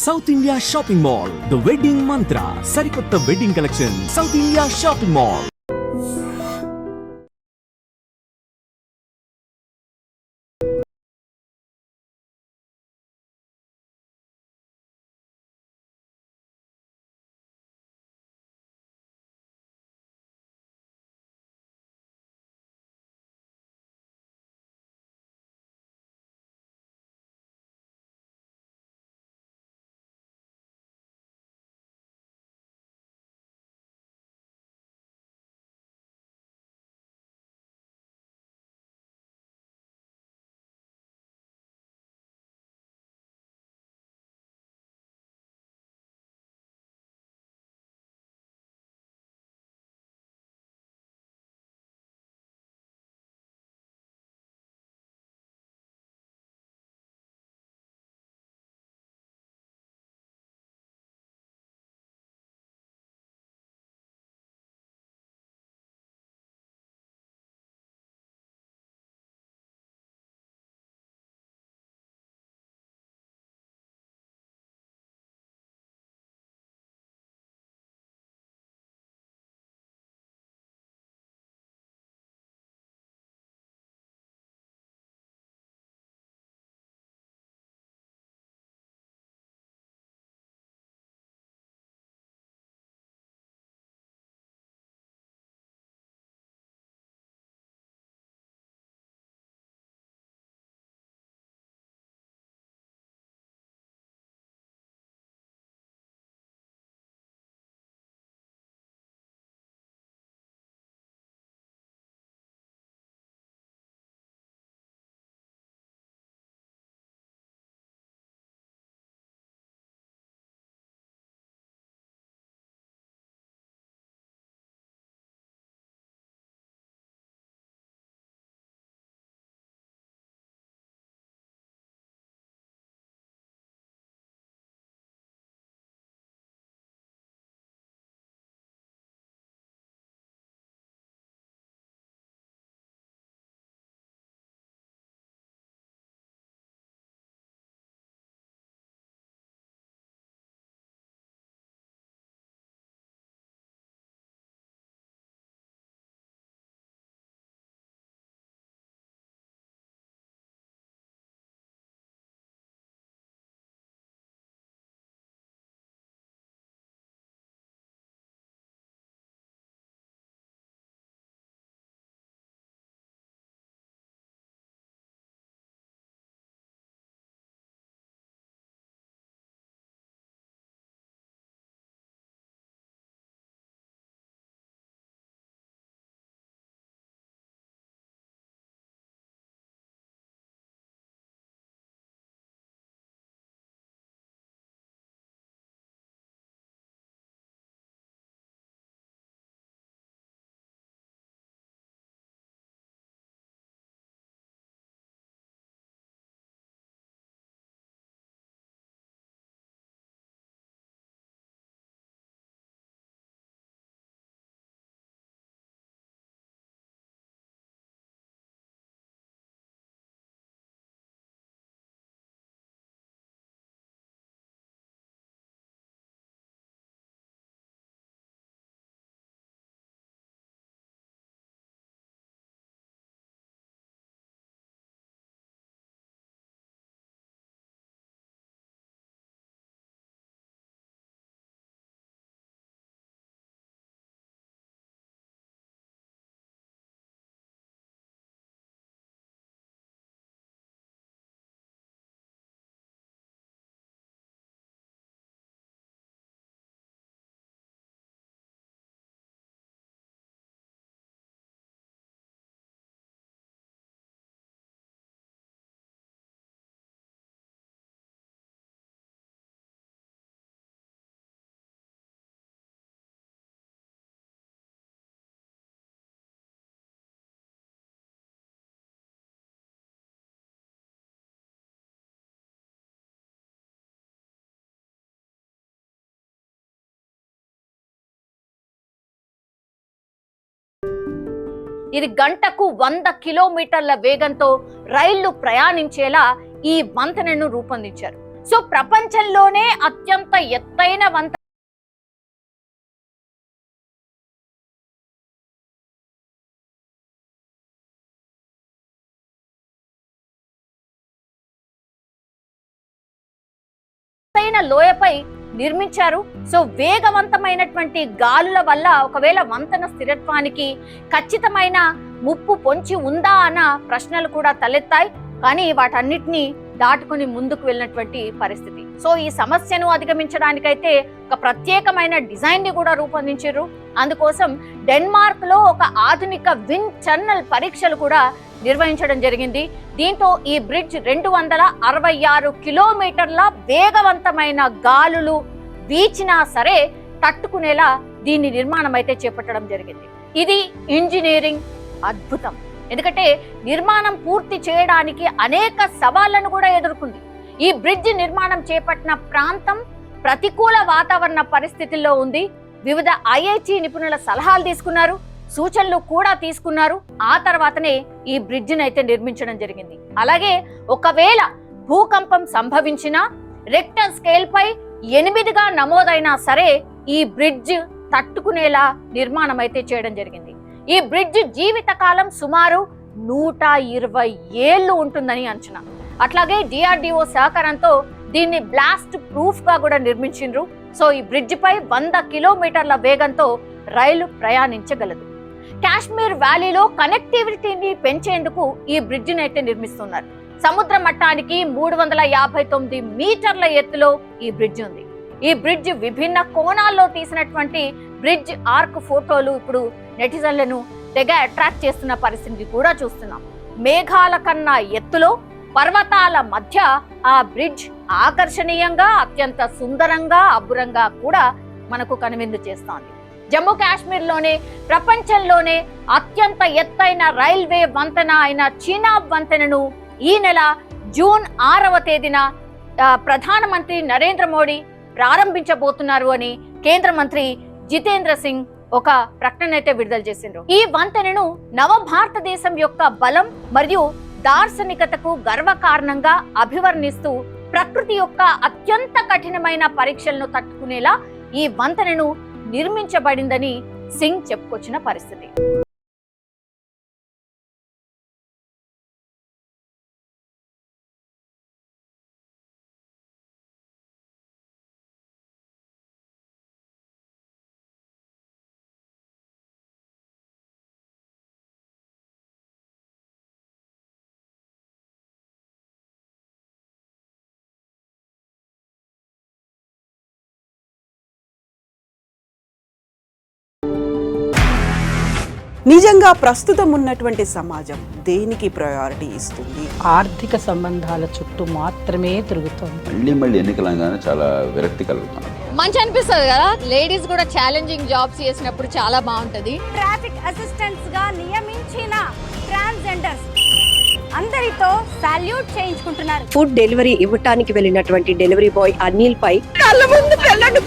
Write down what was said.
South India shopping mall, the wedding మంత్ర, సరికొత్త wedding collection, south India shopping mall. ఇది గంటకు 100 కిలోమీటర్ల వేగంతో రైళ్లు ప్రయాణించేలా ఈ వంతెనను రూపొందించారు. సో ప్రపంచంలోనే అత్యంత ఎత్తైన వంతెన లోయపై నిర్మించారు. సో వేగవంతమైనటువంటి గాలుల వల్ల ఒకవేళ వంతెన స్థిరత్వానికి ఖచ్చితమైన ముప్పు పొంచి ఉందా అన్న ప్రశ్నలు కూడా తలెత్తాయి. కానీ వాటన్నిటిని దాటుకుని ముందుకు వెళ్ళినటువంటి పరిస్థితి. సో ఈ సమస్యను అధిగమించడానికైతే ఒక ప్రత్యేకమైన డిజైన్ ని కూడా రూపొందించారు. అందుకోసం డెన్మార్క్ లో ఒక ఆధునిక విండ్ టన్నల్ పరీక్షలు కూడా నిర్వహించడం జరిగింది. దీంతో ఈ బ్రిడ్జ్ 266 కిలోమీటర్ల వేగవంతమైన గాలులు వీచినా సరే తట్టుకునేలా దీని నిర్మాణం అయితే చేపట్టడం జరిగింది. ఇది ఇంజనీరింగ్ అద్భుతం. ఎందుకంటే నిర్మాణం పూర్తి చేయడానికి అనేక సవాళ్లను కూడా ఎదుర్కొంది. ఈ బ్రిడ్జ్ నిర్మాణం చేపట్టిన ప్రాంతం ప్రతికూల వాతావరణ పరిస్థితుల్లో ఉంది. వివిధ ఐఐటి నిపుణుల సలహాలు తీసుకున్నారు, సూచనలు కూడా తీసుకున్నారు. ఆ తర్వాతనే ఈ బ్రిడ్జిని అయితే నిర్మించడం జరిగింది. అలాగే ఒకవేళ భూకంపం సంభవించినా రెక్టర్ స్కేల్ పై 8గా నమోదైనా సరే ఈ బ్రిడ్జ్ తట్టుకునేలా నిర్మాణం అయితే చేయడం జరిగింది. ఈ బ్రిడ్జ్ జీవితకాలం సుమారు 120 ఏళ్లు ఉంటుందని అంచనా. అట్లాగే డిఆర్డిఓ సహకారంతో దీన్ని బ్లాస్ట్ ప్రూఫ్ గా కూడా నిర్మించిండ్రు. సో ఈ బ్రిడ్జ్ పై 100 కిలోమీటర్ల వేగంతో రైలు ప్రయాణించగలదు. కాశ్మీర్ వ్యాలీలో కనెక్టివిటీని పెంచేందుకు ఈ బ్రిడ్జిని అయితే నిర్మిస్తున్నారు. సముద్ర మట్టానికి 359 మీటర్ల ఎత్తులో ఈ బ్రిడ్జ్ ఉంది. ఈ బ్రిడ్జ్ విభిన్న కోణాల్లో తీసినటువంటి బ్రిడ్జ్ ఆర్క్ ఫోటోలు ఇప్పుడు నెటిజన్లను తెగ అట్రాక్ట్ చేస్తున్న పరిస్థితి కూడా చూస్తున్నాం. మేఘాల కన్నా ఎత్తులో పర్వతాల మధ్య ఆ బ్రిడ్జ్ ఆకర్షణీయంగా, అత్యంత సుందరంగా, అబ్బురంగా కూడా మనకు కనువిందు చేస్తోంది. జమ్మూ కాశ్మీర్ లోనే ప్రపంచంలోనే అత్యంత ఎత్తైన రైల్వే వంతెన అయిన చీనాబ్ వంతెనను ఈ నెల జూన్ 6వ తేదీన ప్రధానమంత్రి నరేంద్ర మోడీ ప్రారంభించబోతున్నారు అని కేంద్ర మంత్రి జితేంద్ర సింగ్ ఒక ప్రకటన అయితే విడుదల చేసిండ్రు. ఈ వంతెనను నవ భారతదేశం యొక్క బలం మరియు దార్శనికతకు గర్వకారణంగా అభివర్ణిస్తూ ప్రకృతి యొక్క అత్యంత కఠినమైన పరీక్షలను తట్టుకునేలా ఈ వంతెనను నిర్మించబడిందని సింగ్ చెప్పుకొచ్చిన పరిస్థితి. నిజంగా ప్రస్తుతం ఉన్నటువంటి సమాజం దేనికి ప్రయారిటీ ఇస్తుంది? ఆర్థిక సంబంధాల చుట్టూ మాత్రమే తిరుగుతుంది. మళ్ళీ ఎన్నికలంగానే చాలా విరక్తి కలుగుతాను. మంచి అనిపిస్తుంది కదా, లేడీస్ కూడా ఛాలెంజింగ్ జాబ్స్ చేసినప్పుడు చాలా బాగుంటది. ట్రాఫిక్ అసిస్టెంట్స్ గా నియమించిన ట్రాన్స్జెండర్స్ అందరితో సాల్యూట్ చేయించుకుంటున్నారు. ఫుడ్ డెలివరీ ఇవ్వటానికి వెళ్ళినటువంటి డెలివరీ బాయ్ అనిల్ పై కళ్ళ ముందు పెళ్ళండి